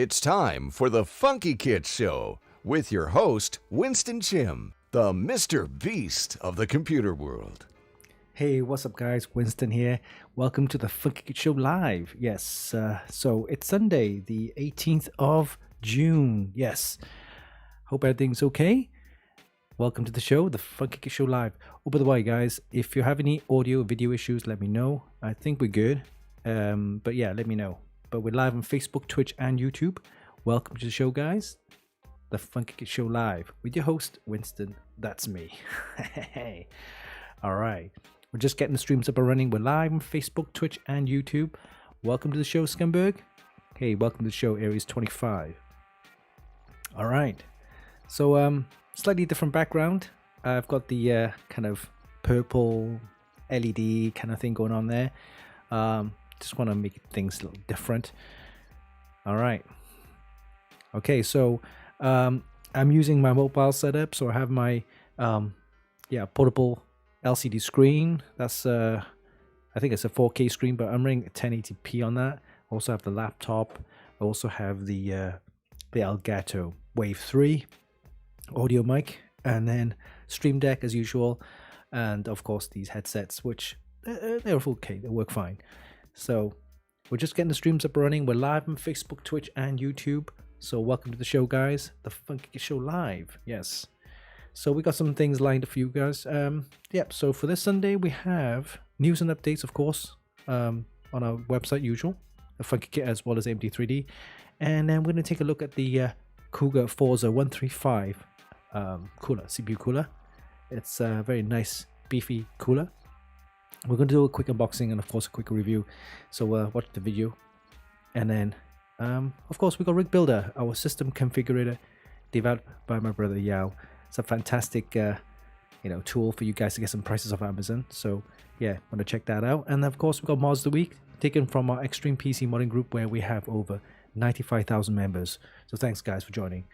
It's time for the Funkykit Show with your host, Winston Chim, the Mr. Beast of the computer world. Hey, what's up, guys? Winston here. Welcome to the Funkykit Show Live. Yes, so it's Sunday, the 18th of June. Yes. Hope everything's okay. Welcome to the show, the Funkykit Show Live. Oh, by the way, guys, if you have any audio, video issues, let me know. I think we're good. But yeah, let me know. But we're live on Facebook, Twitch, and YouTube. Welcome to the show, guys. The Funkykit Show Live with your host, Winston. That's me. Hey. All right. We're just getting the streams up and running. We're live on Facebook, Twitch, and YouTube. Welcome to the show, Scumberg. Hey, welcome to the show, Aries 25. All right. So, slightly different background. I've got the kind of purple LED kind of thing going on there. Just want to make things a little different. All right. Okay, so I'm using my mobile setup. So I have my portable LCD screen. That's I think it's a 4K screen, but I'm running 1080p on that. I also have the laptop. I also have the Elgato Wave 3 audio mic, and then Stream Deck as usual, and of course these headsets, which they're okay, they work fine. So we're just getting the streams up and running. We're live on Facebook, Twitch, and YouTube. So welcome to the show, guys. The Funkykit Show Live. Yes. So we got some things lined up for you guys. So for this Sunday, we have news and updates, of course, on our website, usual, the Funkykit, as well as MD3D. And then we're going to take a look at the Cougar Forza 135 cooler, CPU cooler. It's a very nice, beefy cooler. We're going to do a quick unboxing and, of course, a quick review. So watch the video. And then, of course, we got Rig Builder, our system configurator, developed by my brother Yao. It's a fantastic, tool for you guys to get some prices off Amazon. So yeah, want to check that out. And of course, we got Mods of the Week taken from our Extreme PC modding group, where we have over 95,000 members. So thanks, guys, for joining.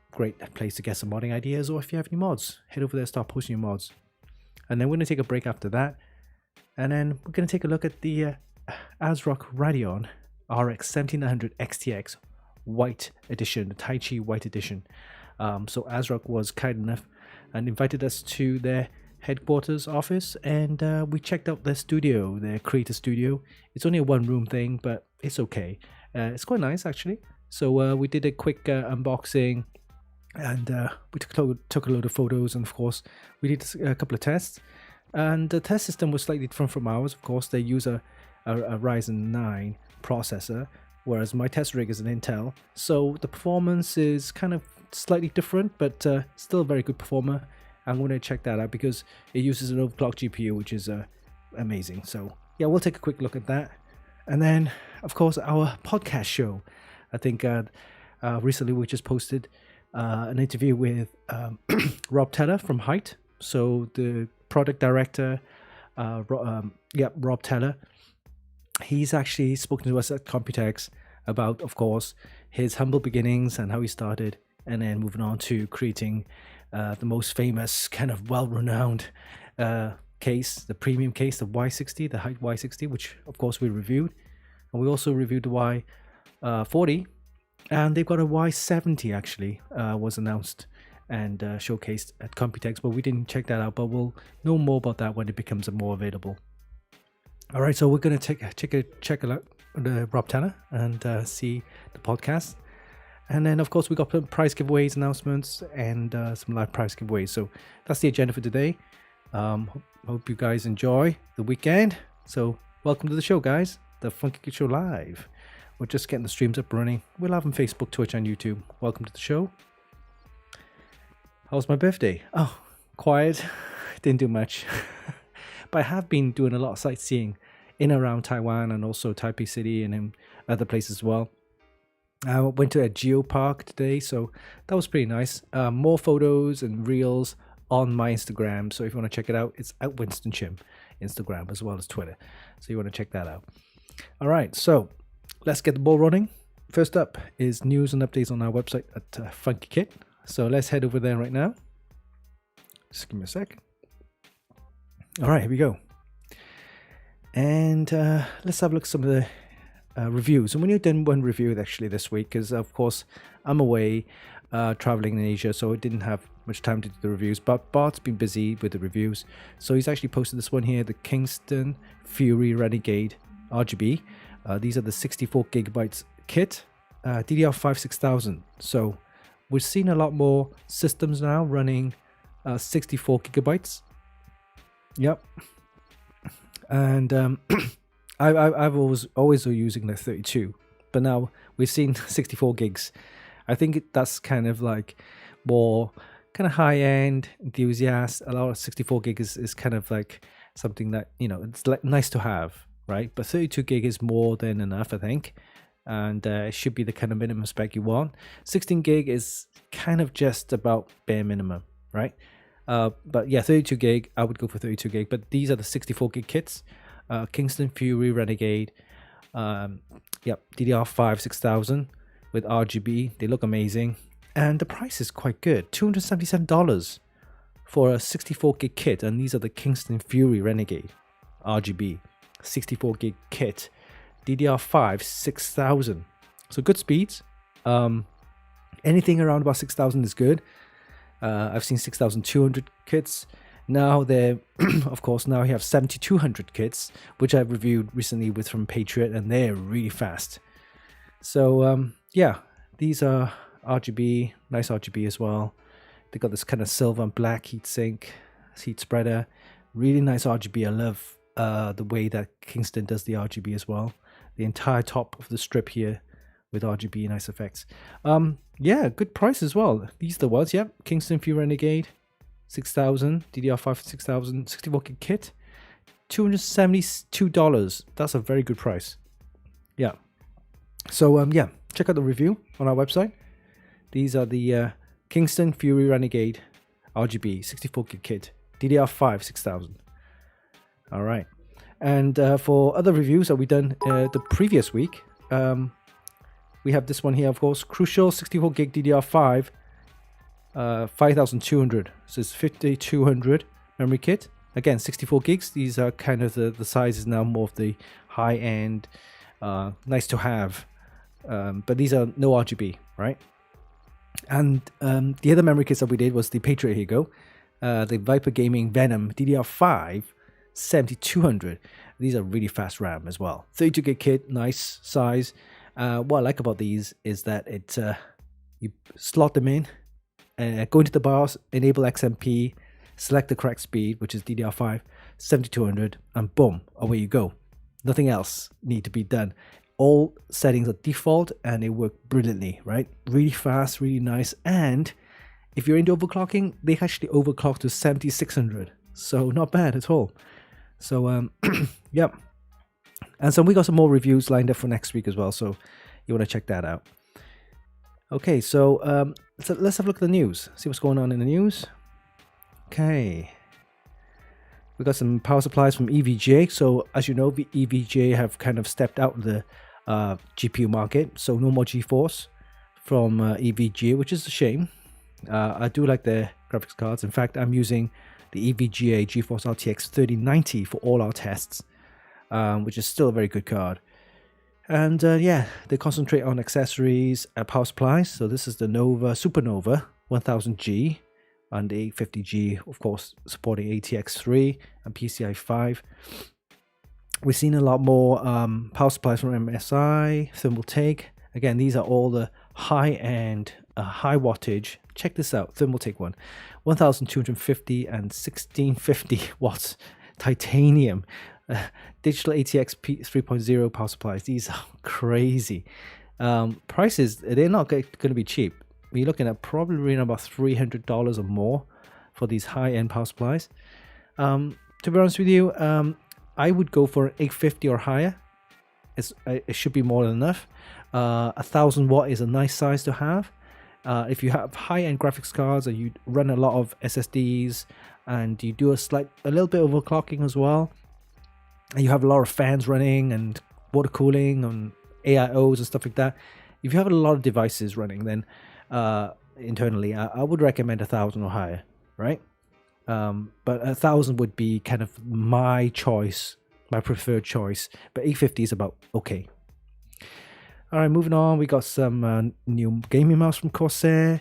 Great place to get some modding ideas, or if you have any mods, head over there, start posting your mods. And then we're going to take a break after that. And then we're going to take a look at the ASRock Radeon RX 7900 XTX White Edition, the Tai Chi White Edition. So ASRock was kind enough and invited us to their headquarters office, and we checked out their studio, their creator studio. It's only a one-room thing, but it's okay. It's quite nice, actually. So we did a quick unboxing, and we took a load of photos, and of course we did a couple of tests. And the test system was slightly different from ours. Of course, they use a Ryzen 9 processor, whereas my test rig is an Intel. So the performance is kind of slightly different, but still a very good performer. I'm going to check that out because it uses an overclocked GPU, which is amazing. So yeah, we'll take a quick look at that. And then, of course, our podcast show. I think recently we just posted an interview with Rob Teller from Hyte. So the product director, Rob Teller, he's actually spoken to us at Computex about, of course, his humble beginnings and how he started, and then moving on to creating the most famous, kind of well-renowned case, the premium case, the Y60, the Hyte Y60, which of course we reviewed. And we also reviewed the Y40, and they've got a Y70 actually, was announced and showcased at Computex, but we didn't check that out, but we'll know more about that when it becomes more available. All right, so we're going to check a look at Rob Tanner and see the podcast. And then, of course, we got prize giveaways, announcements, and some live prize giveaways. So that's the agenda for today. Hope you guys enjoy the weekend. So welcome to the show, guys. The Funkykit Show Live. We're just getting the streams up and running. We're live on Facebook, Twitch, and YouTube. Welcome to the show. How was my birthday? Oh, quiet. Didn't do much. But I have been doing a lot of sightseeing in and around Taiwan, and also Taipei City and in other places as well. I went to a geopark today, so that was pretty nice. More photos and reels on my Instagram. So if you want to check it out, it's at Winston Chim, Instagram as well as Twitter. So you want to check that out. All right, so let's get the ball running. First up is news and updates on our website at Funkykit. So let's head over there right now. Just give me a sec. All right, here we go. And let's have a look at some of the reviews. And we only done one review actually this week because, of course, I'm away traveling in Asia, so I didn't have much time to do the reviews. But Bart's been busy with the reviews, so he's actually posted this one here, the Kingston Fury Renegade RGB. These are the 64 gigabytes kit, DDR5 6000. So we're seeing a lot more systems now running 64 gigabytes. Yep. And I've always using the 32, but now we've seen 64 gigs. I think that's kind of like more kind of high-end enthusiast. A lot of 64 gig is kind of like something that, you know, it's like nice to have, right? But 32 gig is more than enough, I think, and it should be the kind of minimum spec you want. 16 gig is kind of just about bare minimum, right? But yeah, 32 gig, I would go for 32 gig. But these are the 64 gig kits. Kingston Fury Renegade, DDR5 6000 with RGB. They look amazing, and the price is quite good. $277 for a 64 gig kit, and these are the Kingston Fury Renegade RGB 64 gig kit, DDR5 6000. So good speeds. Anything around about 6000 is good. I've seen 6200 kits. Now they're, of course, now you have 7200 kits, which I've reviewed recently with from Patriot, and they're really fast. So yeah, these are RGB, nice RGB as well. They got this kind of silver and black heatsink, heat spreader, really nice RGB. I love the way that Kingston does the RGB as well. The entire top of the strip here with RGB, nice effects. Yeah, good price as well. These are the ones. Yep, Kingston Fury Renegade 6000, DDR5 6000, 64 gig kit, $272. That's a very good price. Yeah. So yeah, check out the review on our website. These are the Kingston Fury Renegade RGB 64 gig kit, DDR5 6000. All right. And for other reviews that we done the previous week, we have this one here, of course, Crucial 64 gig DDR5, 5200. So it's 5200 memory kit. Again, 64 gigs. These are kind of the sizes now, more of the high end, nice to have. But these are no RGB, right? And the other memory kits that we did was the Patriot. Here you go. The Viper Gaming Venom DDR5 7200. These are really fast RAM as well. 32 gig kit, nice size. What I like about these is that it you slot them in, go into the BIOS, enable XMP, select the correct speed, which is DDR5 7200, and boom, away you go. Nothing else need to be done. All settings are default and they work brilliantly, right? Really fast, really nice. And if you're into overclocking, they actually overclock to 7600, so not bad at all. So yeah. And so we got some more reviews lined up for next week as well, so you want to check that out. Okay, so let's have a look at the news, see what's going on in the news. Okay, we got some power supplies from EVGA. So as you know, the EVGA have kind of stepped out of the GPU market, so no more GeForce from EVGA, which is a shame. I do like their graphics cards. In fact, I'm using the EVGA GeForce RTX 3090 for all our tests, which is still a very good card. And yeah, they concentrate on accessories and power supplies. So this is the Nova Supernova 1000G and the 850G, of course, supporting ATX 3 and PCI 5. We've seen a lot more power supplies from MSI, Thermaltake. Again, these are all the high-end, high wattage. Check this out, Thermaltake one, 1250 and 1650 watts titanium. Digital ATX 3.0 power supplies. These are crazy. Prices, they're not going to be cheap. We're looking at probably around about $300 or more for these high-end power supplies. To be honest with you, I would go for an 850 or higher. It should be more than enough. 1000 watt is a nice size to have. If you have high-end graphics cards or you run a lot of SSDs and you do a little bit of overclocking as well, and you have a lot of fans running and water cooling and AIOs and stuff like that, if you have a lot of devices running, then internally, I would recommend 1000 or higher, right? But 1000 would be kind of my choice, my preferred choice. But 850 is about okay. All right, moving on. We got some new gaming mouse from Corsair.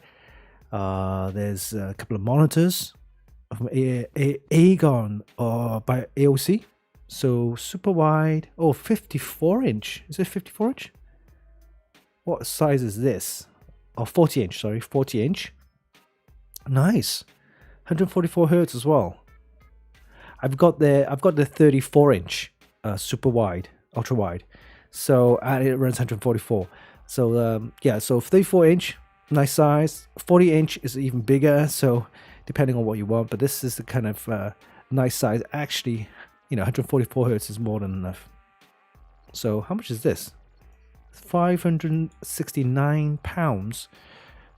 There's a couple of monitors from Aegon by AOC. So super wide. Oh, 54 inch. Is it 54 inch? What size is this? Oh, 40 inch. Sorry, 40 inch. Nice. 144 hertz as well. I've got the 34 inch super wide, ultra wide. So it runs 144. So yeah, so 34 inch, nice size. 40 inch is even bigger. So depending on what you want, but this is the kind of nice size. Actually, 144 hertz is more than enough. So how much is this? £569,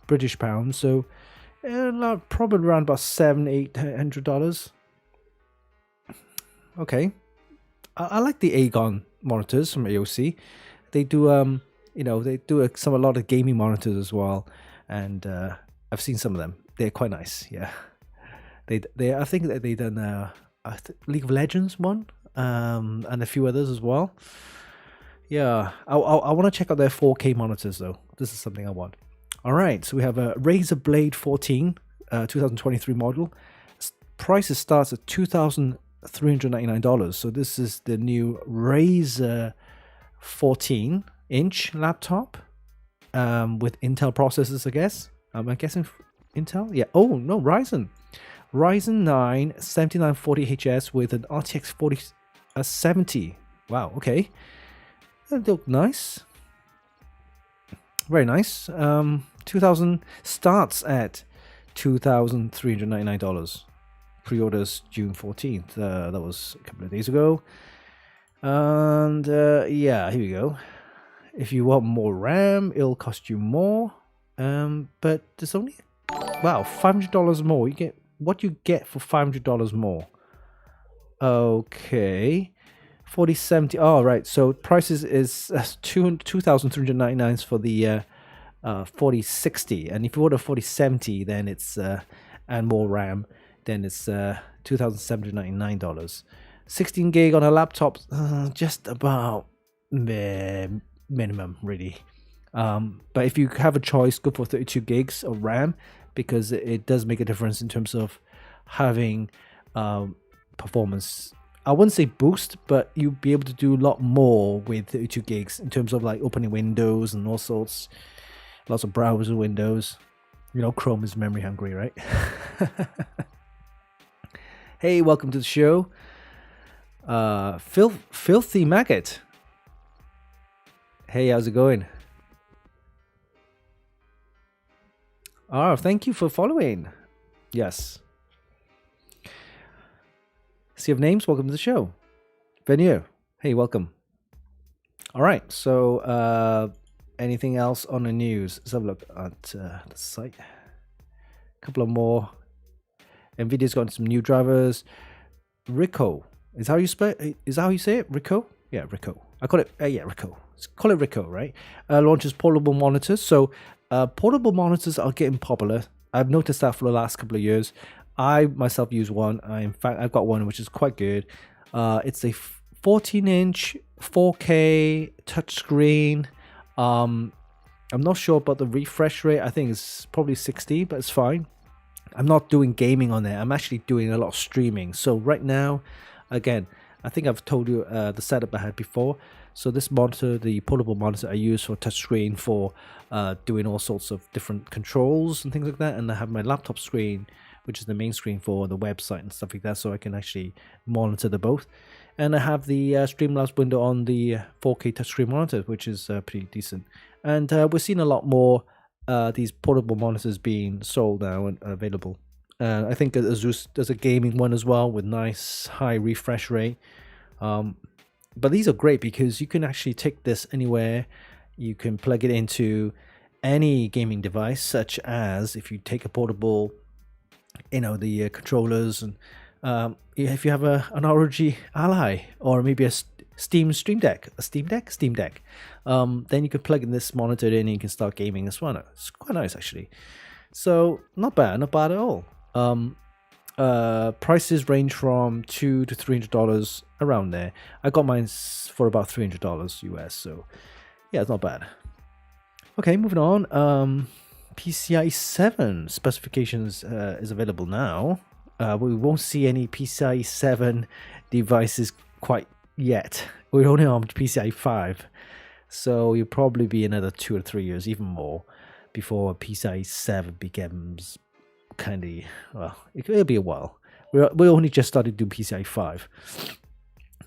British pounds. So probably around about $700-800. Okay, I like the Aegon monitors from AOC. They do a lot of gaming monitors as well, and I've seen some of them. They're quite nice. Yeah, I think that they done League of Legends one, and a few others as well. Yeah, I want to check out their 4K monitors though. This is something I want. All right, so we have a Razer Blade 14, 2023 model. Prices starts at $2,399. So this is the new Razer 14-inch laptop with Intel processors, I guess. I'm guessing Intel? Yeah. Oh, no, Ryzen 9 7940HS with an RTX 4070. Wow, okay. That look nice. Very nice. 2000 starts at $2,399. Pre-orders June 14th. That was a couple of days ago. And yeah, here we go. If you want more RAM, it'll cost you more. But there's only $500 more. You get what you get for $500 more. Okay. 4070. Oh, right. So prices is $2,399 for the 4060, and if you order 4070, then it's and more RAM, then it's $2,799. 16 gig on a laptop, just about minimum, really. But if you have a choice, go for 32 gigs of RAM, because it does make a difference in terms of having performance. I wouldn't say boost, but you'll be able to do a lot more with 32 gigs in terms of like opening windows and all sorts. Lots of browser windows. Chrome is memory hungry, right? Hey, welcome to the show. Filthy Maggot. Hey, how's it going? Oh, thank you for following. Yes. Sea of Names, welcome to the show. Venue, hey, welcome. All right, so anything else on the news? Let's have a look at the site. A couple of more. Nvidia's got some new drivers. Ricoh. Is how you say it? Ricoh? Yeah, Ricoh. I call it Ricoh. Let's call it Ricoh, right? Launches portable monitors. So portable monitors are getting popular. I've noticed that for the last couple of years. I myself use one. I've got one which is quite good. It's a 14-inch 4K touchscreen. I'm not sure about the refresh rate. I think it's probably 60, but it's fine. I'm not doing gaming on there. I'm actually doing a lot of streaming. So right now, again, I think I've told you the setup I had before. So this monitor, the portable monitor, I use for touchscreen for doing all sorts of different controls and things like that. And I have my laptop screen, which is the main screen for the website and stuff like that, so I can actually monitor the both. And I have the Streamlabs window on the 4K touchscreen monitor, which is pretty decent. And we're seeing a lot more these portable monitors being sold now and available. I think Asus does a gaming one as well with nice high refresh rate. But these are great because you can actually take this anywhere. You can plug it into any gaming device, such as if you take a portable, the controllers, and if you have an ROG Ally or maybe a Steam Deck, then you can plug in this monitor in and you can start gaming as well. It's quite nice actually. So not bad at all. Prices range from $200 to $300 around there. I got mine for about $300 US, so yeah, it's not bad. Okay, moving on. PCIe 7 specifications is available now. We won't see any PCIe 7 devices quite yet. We're only on PCIe 5. So you'll probably be another 2 or 3 years, even more, before PCIe 7 becomes kind of, well, it'll be a while. We only just started doing PCIe 5.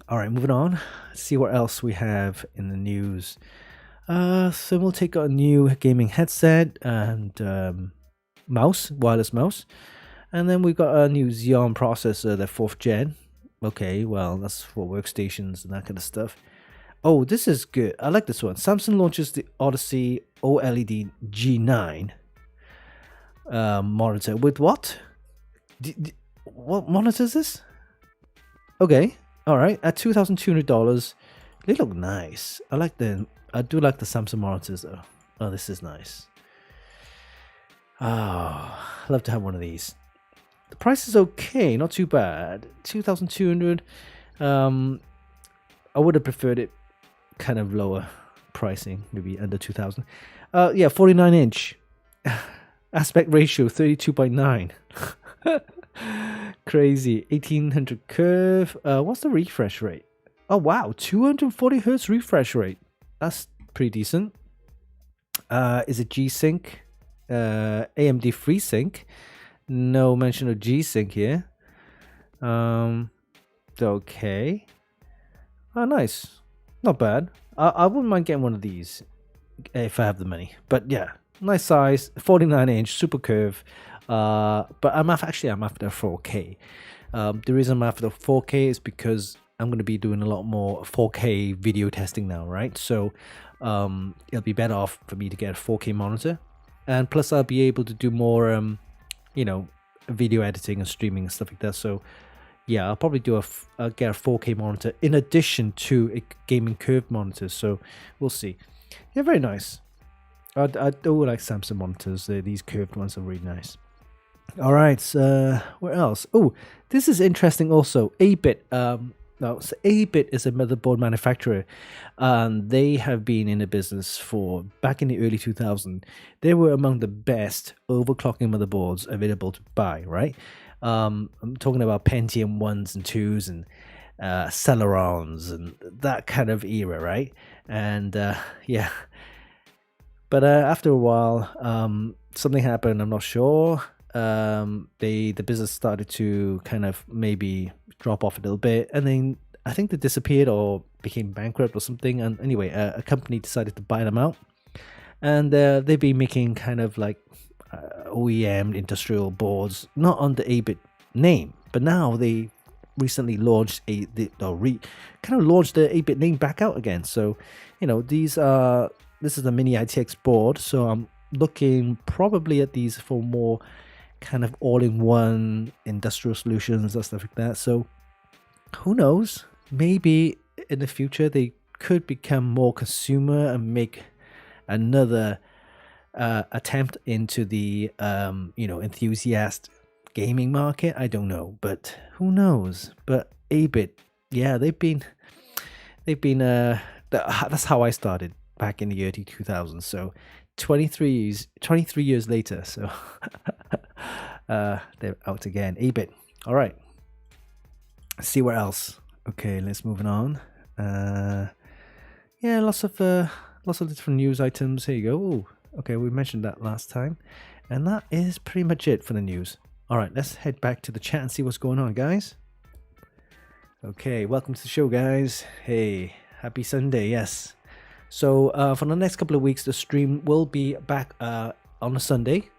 All right, moving on. Let's see what else we have in the news. So we'll take a new gaming headset and mouse, wireless mouse. And then we've got a new Xeon processor, the 4th gen. Okay, well, that's for workstations and that kind of stuff. Oh, this is good. I like this one. Samsung launches the Odyssey OLED G9 monitor with what? What monitor is this? Okay, all right. At $2,200, they look nice. I do like the Samsung monitors though. Oh, this is nice. Oh, I'd love to have one of these. The price is okay, not too bad. 2,200. I would have preferred it kind of lower pricing, maybe under 2,000. Yeah, 49-inch. Aspect ratio 32.9. Crazy. 1800 curve. What's the refresh rate? Oh wow, 240 hertz refresh rate. That's pretty decent. Is it G-Sync? AMD FreeSync. No mention of G-Sync here. Okay. Oh, nice. Not bad. I wouldn't mind getting one of these if I have the money. But yeah, nice size, 49-inch, super curve. But I'm after 4K. The reason I'm after 4K is because I'm going to be doing a lot more 4K video testing now, right? So it'll be better off for me to get a 4K monitor. And plus I'll be able to do more, video editing and streaming and stuff like that. So yeah, I'll probably do get a 4K monitor in addition to a gaming curved monitor. So we'll see. Yeah, very nice. I do like Samsung monitors. These curved ones are really nice. All right, where else? Oh, this is interesting also. A-Bit. So A-Bit is a motherboard manufacturer. They have been in the business for back in the early 2000s. They were among the best overclocking motherboards available to buy, right? I'm talking about Pentium 1s and 2s and Celerons and that kind of era, right? And yeah. But after a while, something happened. I'm not sure. The business started to kind of maybe drop off a little bit, and then I think they disappeared or became bankrupt or something. And anyway, a company decided to buy them out, and they've been making kind of like OEM industrial boards, not on the A-Bit name, but now they recently launched kind of launched the A-Bit name back out again. So this is the mini ITX board, so I'm looking probably at these for more kind of all-in-one industrial solutions and stuff like that. So who knows, maybe in the future they could become more consumer and make another attempt into the enthusiast gaming market. I don't know, but who knows. But A-Bit, yeah, they've been that's how I started back in the early 2000s. So 23 years later, so they're out again. A-Bit. All right, let's see where else. Okay, let's move on. Yeah, lots of different news items. Here you go. Ooh, okay, we mentioned that last time, and that is pretty much it for the news. All right, let's head back to the chat and see what's going on, guys. Okay, welcome to the show, guys. Hey, happy Sunday. Yes. So for the next couple of weeks, the stream will be back on a Sunday,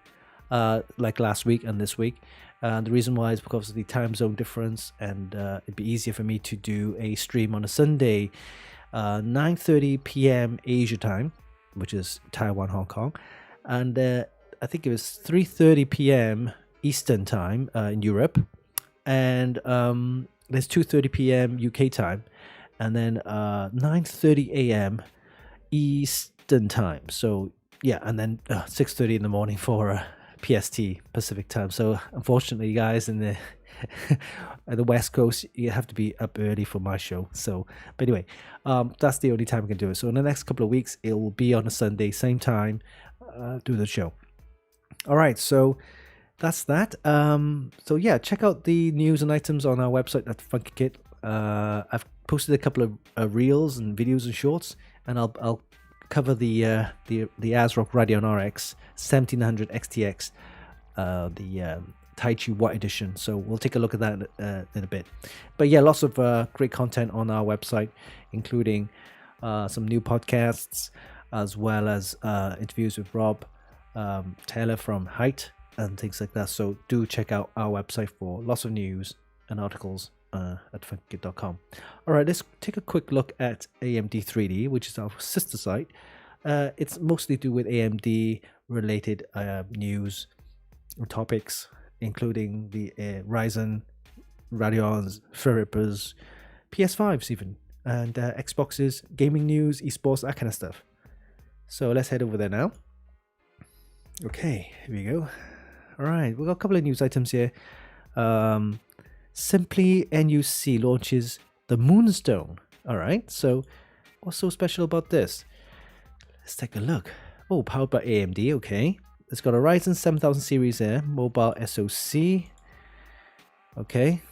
like last week and this week. The reason why is because of the time zone difference, and it'd be easier for me to do a stream on a Sunday, 9:30 p.m. Asia time, which is Taiwan, Hong Kong, and I think it was 3:30 p.m. Eastern time in Europe, and there's 2:30 p.m. UK time, and then 9:30 a.m. Eastern time. So yeah, and then 6:30 in the morning for PST Pacific time. So unfortunately, guys, in the At the West Coast, you have to be up early for my show. So, but anyway, that's the only time I can do it. So in the next couple of weeks, it will be on a Sunday, same time, do the show. All right, so that's that. So yeah, check out the news and items on our website at Funkykit. I've posted a couple of reels and videos and shorts, and I'll cover the ASRock Radeon RX 1700 XTX, the Taichi White Edition. So we'll take a look at that in a bit. But yeah, lots of great content on our website, including some new podcasts, as well as interviews with Rob Taylor from Hyte and things like that. So do check out our website for lots of news and articles at funkykit.com. All right, let's take a quick look at AMD 3D, which is our sister site. It's mostly to do with AMD related news and topics, including the Ryzen, Radeons, Threadrippers, PS5s even, and Xboxes, gaming news, esports, that kind of stuff. So let's head over there now. Okay, here we go. All right, we've got a couple of news items here. Simply NUC launches the Moonstone. All right, so what's so special about this? Let's take a look. Oh, powered by AMD, okay. It's got a Ryzen 7000 series there, mobile SoC. Okay,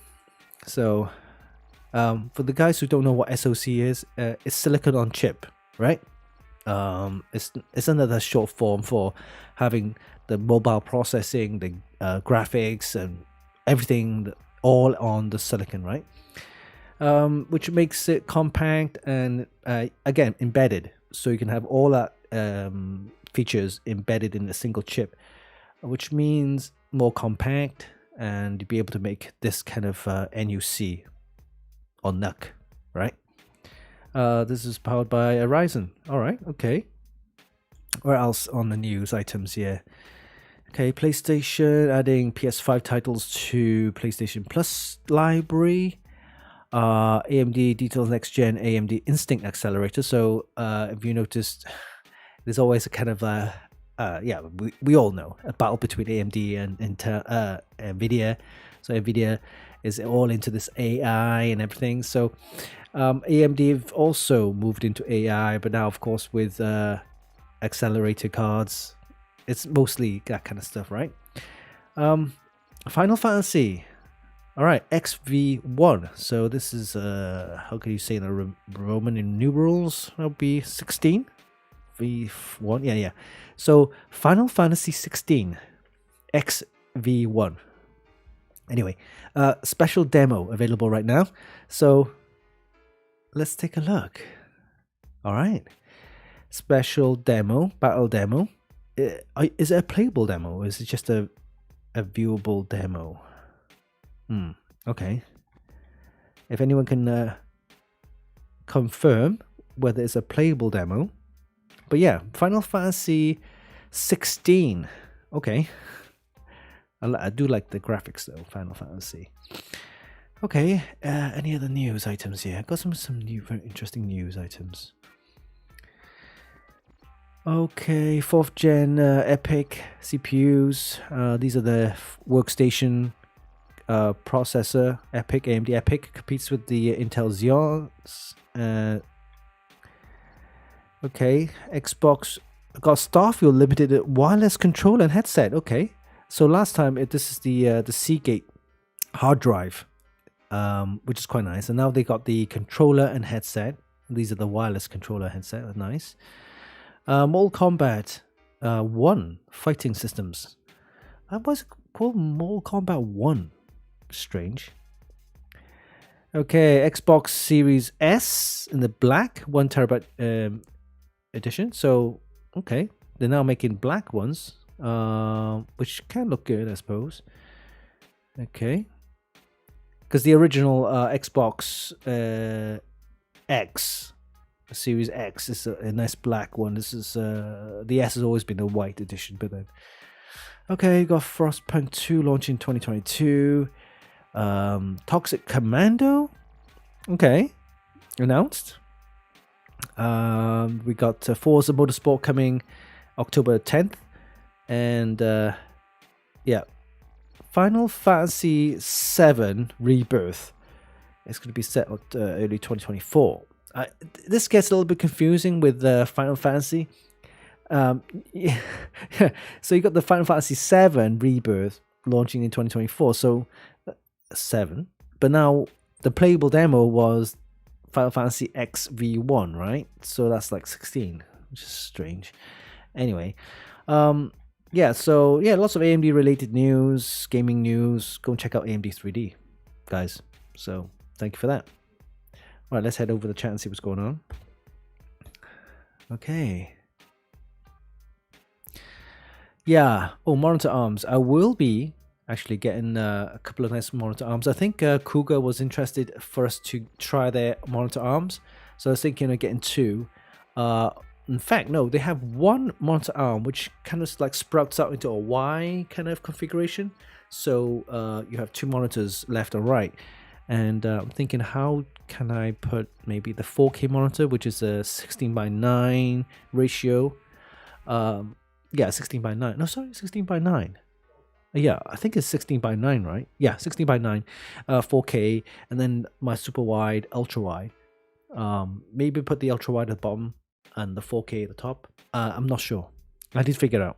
so for the guys who don't know what SoC is, it's silicon on chip, right? It's another short form for having the mobile processing, the graphics, and everything all on the silicon, right? Which makes it compact and again embedded, so you can have all that features embedded in a single chip, which means more compact, and you'll be able to make this kind of NUC or NUC, right? This is powered by a Ryzen. All right, okay. Where else on the news items here? Okay, PlayStation adding PS5 titles to PlayStation Plus library. AMD details next gen AMD Instinct accelerator. So if you noticed, there's always a kind of we all know a battle between AMD and Nvidia. So Nvidia is all into this AI and everything. So AMD have also moved into AI, but now of course with accelerator cards, it's mostly that kind of stuff, right? Final Fantasy. All right, XV1. So this is how can you say in a Roman numerals? That'll be 16. V1. Yeah. So Final Fantasy 16 XV1. Anyway, special demo available right now. So let's take a look. All right. Special demo, battle demo. Is it a playable demo, or is it just a viewable demo? Okay. If anyone can confirm whether it's a playable demo. But yeah, Final Fantasy 16. Okay. I do like the graphics though, Final Fantasy. Okay, any other news items here? I've got some new, very interesting news items. Okay, 4th gen Epic CPUs. These are the workstation processor. Epic, AMD Epic competes with the Intel Xeons. Okay, Xbox got Starfield limited wireless controller and headset. Okay, so last time this is the Seagate hard drive, which is quite nice, and now they got the controller and headset. These are the wireless controller headset. That's nice. Mortal Kombat 1 fighting systems. What's it called? Mortal Kombat 1. Strange. Okay, Xbox Series S in the black 1 terabyte edition. So okay, they're now making black ones, which can look good, I suppose. Okay, because the original Xbox X Series X is a nice black one. This is the S has always been a white edition, but then okay, got Frostpunk 2 launching 2022. Toxic Commando, okay, announced. We got Forza Motorsport coming October 10th, and yeah, Final Fantasy VII Rebirth. It's going to be set out early 2024. This gets a little bit confusing with Final Fantasy. Yeah. So you got the Final Fantasy VII Rebirth launching in 2024. So 7. But now the playable demo was Final Fantasy XV1, right? So that's like 16, which is strange. Anyway, so lots of AMD related news, gaming news. Go and check out AMD 3D, guys. So thank you for that. All right, let's head over to the chat and see what's going on. Okay. Yeah. Oh, monitor arms. I will be actually getting a couple of nice monitor arms. I think Cougar was interested for us to try their monitor arms. So I was thinking of getting 2. In fact, no, they have one monitor arm which kind of like sprouts out into a Y kind of configuration. So you have 2 monitors left and right. And I'm thinking, how can I put maybe the 4K monitor, which is a 16:9 ratio. 16:9. No, sorry, 16:9. Yeah, I think it's 16:9, right? Yeah, 16:9, 4K, and then my super wide, ultra wide. Maybe put the ultra wide at the bottom and the 4K at the top. I'm not sure. I did figure it out,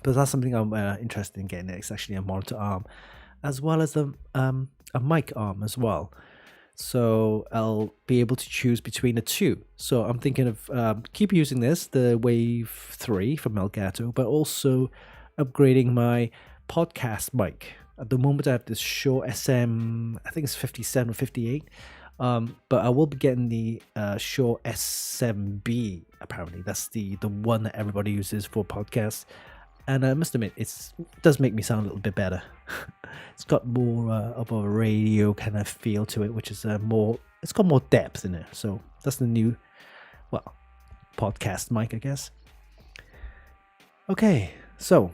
but that's something I'm interested in getting. It's actually a monitor arm, as well as a mic arm as well. So I'll be able to choose between the 2. So I'm thinking of keep using the Wave 3 from Elgato, but also upgrading my podcast mic. At the moment I have this Shure SM, I think it's 57 or 58, but I will be getting the Shure S7B. Apparently that's the one that everybody uses for podcasts, and I must admit it does make me sound a little bit better. It's got more of a radio kind of feel to it, which is it's got more depth in it. So that's the new podcast mic, I guess. Okay, so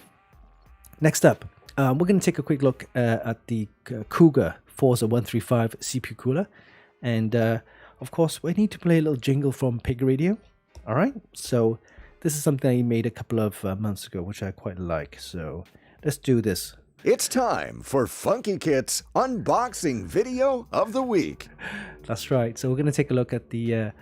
next up, we're going to take a quick look at the Cougar Forza 135 CPU cooler. And of course, we need to play a little jingle from Pig Radio. All right, so this is something I made a couple of months ago, which I quite like. So let's do this. It's time for Funkykit's unboxing video of the week. That's right. So we're going to take a look at the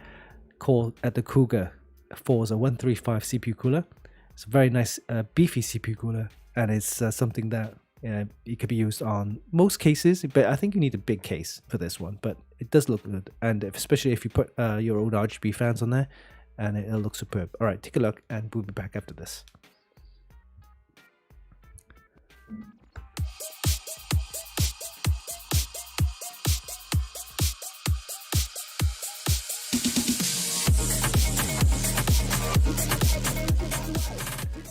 Cougar Forza 135 CPU cooler. It's a very nice beefy CPU cooler, and it's something that it could be used on most cases, but I think you need a big case for this one. But it does look good, and especially if you put your own RGB fans on there, and it'll look superb. All right, take a look, and we'll be back after this.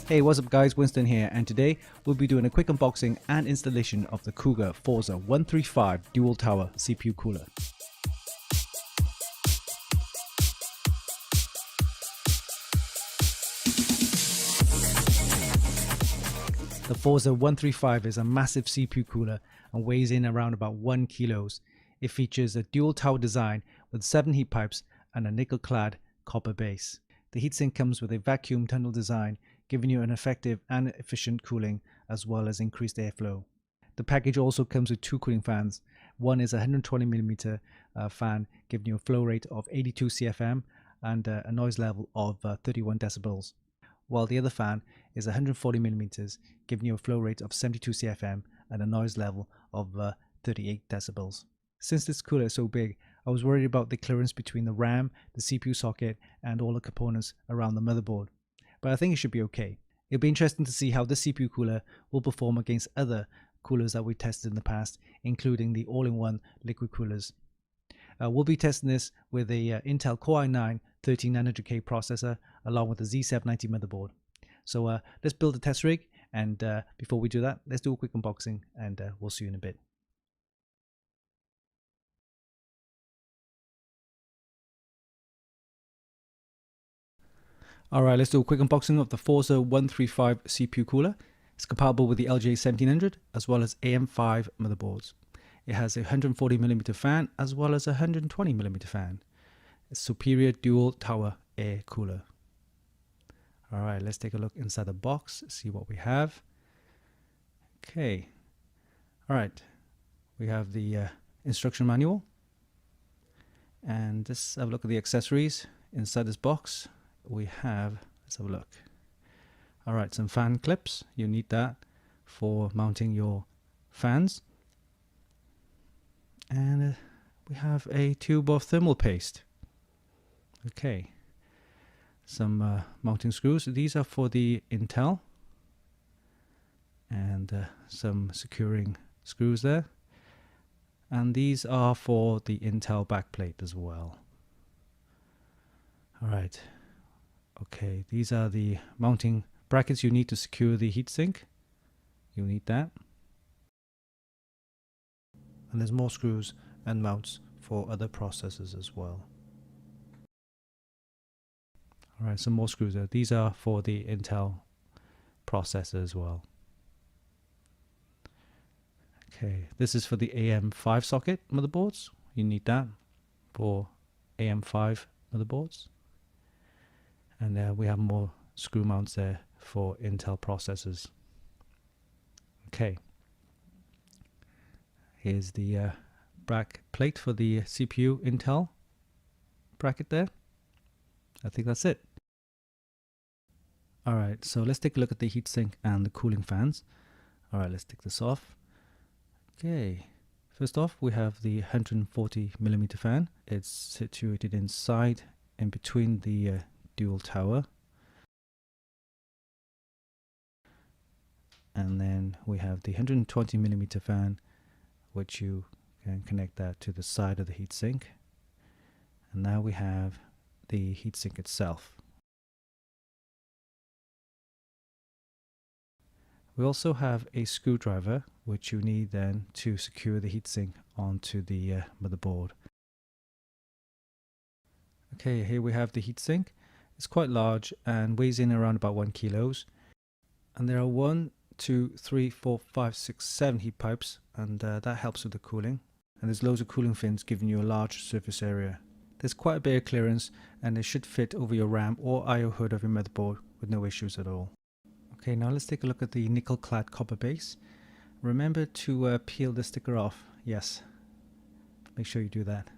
Hey, what's up guys, Winston here, and today we'll be doing a quick unboxing and installation of the Cougar Forza 135 Dual Tower CPU cooler. The Forza 135 is a massive CPU cooler and weighs in around about 1 kilos. It features a dual tower design with 7 heat pipes and a nickel-clad copper base. The heatsink comes with a vacuum tunnel design, giving you an effective and efficient cooling as well as increased airflow. The package also comes with 2 cooling fans. One is a 120mm fan, giving you a flow rate of 82 CFM and a noise level of 31 decibels, while the other fan is 140mm, giving you a flow rate of 72 CFM and a noise level of 38 decibels. Since this cooler is so big, I was worried about the clearance between the RAM, the CPU socket, and all the components around the motherboard, but I think it should be okay. It'll be interesting to see how this CPU cooler will perform against other coolers that we tested in the past, including the all-in-one liquid coolers. We'll be testing this with a Intel Core i9 13900K processor along with a Z790 motherboard. So let's build a test rig, and before we do that, let's do a quick unboxing, and we'll see you in a bit. Alright, let's do a quick unboxing of the Forza 135 CPU cooler. It's compatible with the LJ1700 as well as AM5 motherboards. It has a 140mm fan as well as a 120mm fan. It's superior dual tower air cooler. Alright, let's take a look inside the box, see what we have. Okay, Alright, we have the instruction manual, and let's have a look at the accessories. Inside this box we have, let's have a look. Alright, some fan clips. You need that for mounting your fans. And we have a tube of thermal paste. Okay, some mounting screws. These are for the Intel, and some securing screws there. And these are for the Intel backplate as well. Alright, okay, these are the mounting brackets you need to secure the heatsink. You need that. And there's more screws and mounts for other processors as well. Alright, some more screws there. These are for the Intel processor as well. Okay, this is for the AM5 socket motherboards. You need that for AM5 motherboards. And we have more screw mounts there for Intel processors. Okay, here's the back plate for the CPU Intel bracket there. I think that's it. Alright, so let's take a look at the heatsink and the cooling fans. Alright, let's take this off. Okay, first off we have the 140mm fan. It's situated inside, in between the dual tower. And then we have the 120mm fan, which you can connect that to the side of the heatsink. And now we have the heatsink itself. We also have a screwdriver, which you need then to secure the heatsink onto the motherboard. Okay, here we have the heatsink. It's quite large and weighs in around about 1 kilos. And there are 1, 2, 3, 4, 5, 6, 7 heat pipes, and that helps with the cooling. And there's loads of cooling fins giving you a large surface area. There's quite a bit of clearance, and it should fit over your RAM or I/O hood of your motherboard with no issues at all. Okay, now let's take a look at the nickel clad copper base. Remember to peel the sticker off. Yes, make sure you do that.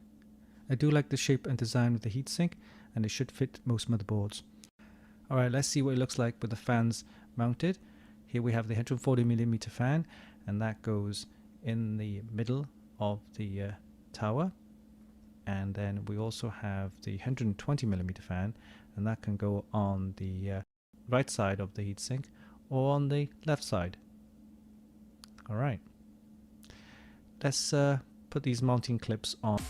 I do like the shape and design of the heatsink, and it should fit most motherboards. Alright, let's see what it looks like with the fans mounted. Here we have the 140mm fan, and that goes in the middle of the tower. And then we also have the 120mm fan, and that can go on the right side of the heatsink or on the left side. Alright, let's put these mounting clips on.